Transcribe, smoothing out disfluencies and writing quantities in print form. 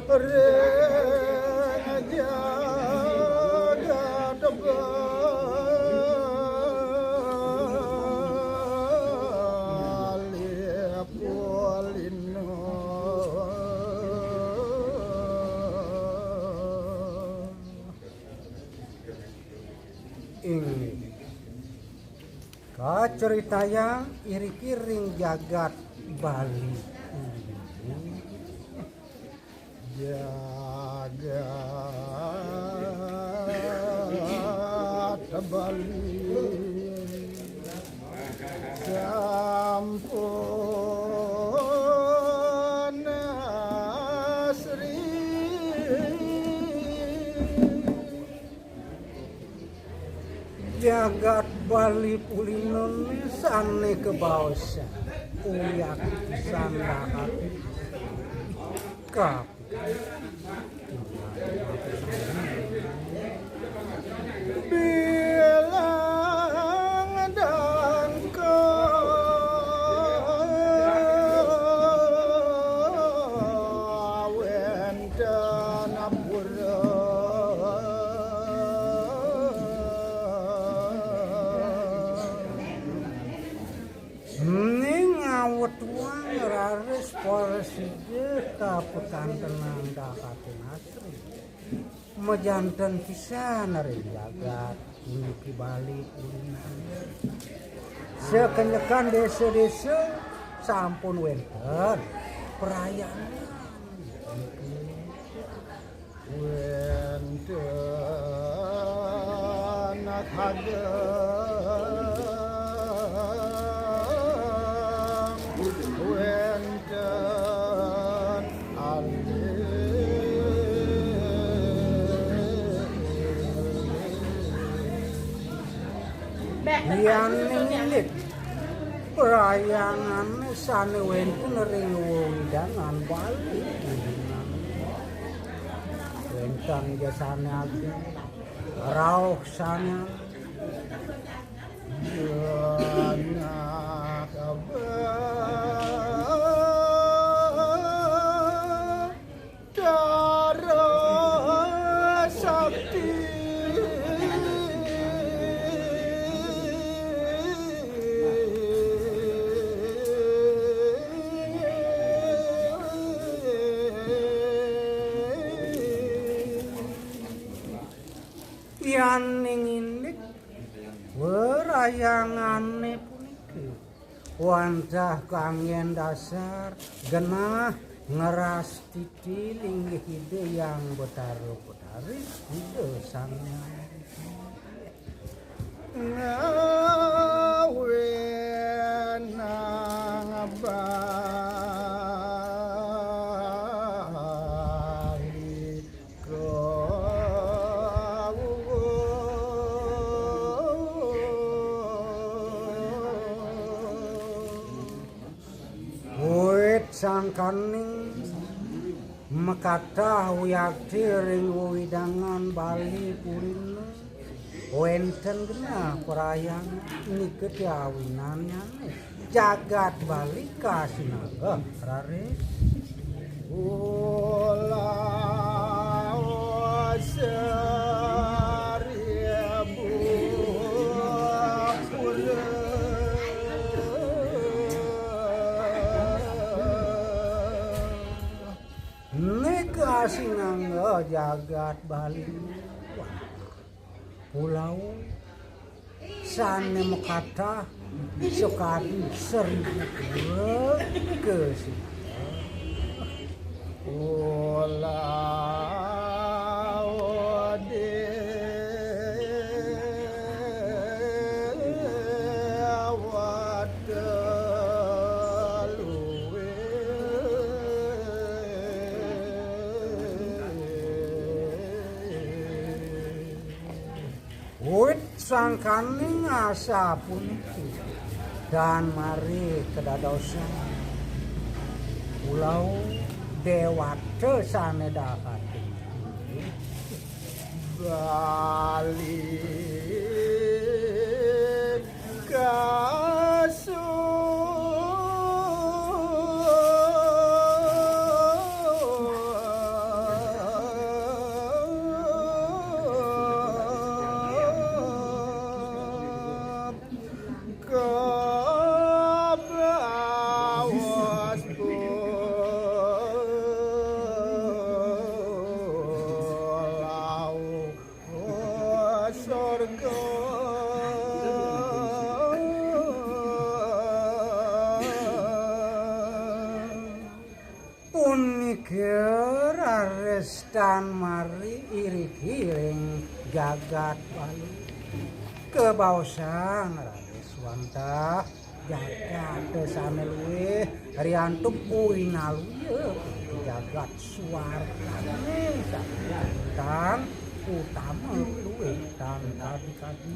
ring jagat bali pulino ing kaceritaya iri-kiring jagat Bali jagat Bali sampun asri jagat Bali pulinon sane kebaosa uyak sandakat kap bilang dan kawen dan apura ngawet wang raris polsige kapekantenan dakatin asri mejanten pisan ring jagat mimpi Bali kulinan sekenyekan desa-desa sampun wenten perayaan wenten hadeng wenten yang nilik perayangan sane wenten ring wewidangan Bali wenten jasane ageng rauh sana anak dara sakti yang ninginik werayangane puniki wancah kangen dasar genah ngeras titi linggih ide yang betaru-betari ide sangnya ngawen nang Bali sangkaning mekatah wiyakti ring wewidangan Bali purina wenten genah perayaan nikeut awinannya jagat Bali kasinaga raris ulah sinangga jagat Bali pulau sane mekatah sekali 1000 ke pulau dewat wit sangkaning asa puniki dan mari kedadosan pulau dewata sane dakati Bali tan mari irit hiring jagat balu kebaosang Raden Swanta jagat teu sane luwih riantuk uinalu ye jagat suartane tan utama luwih tan kadi-kadi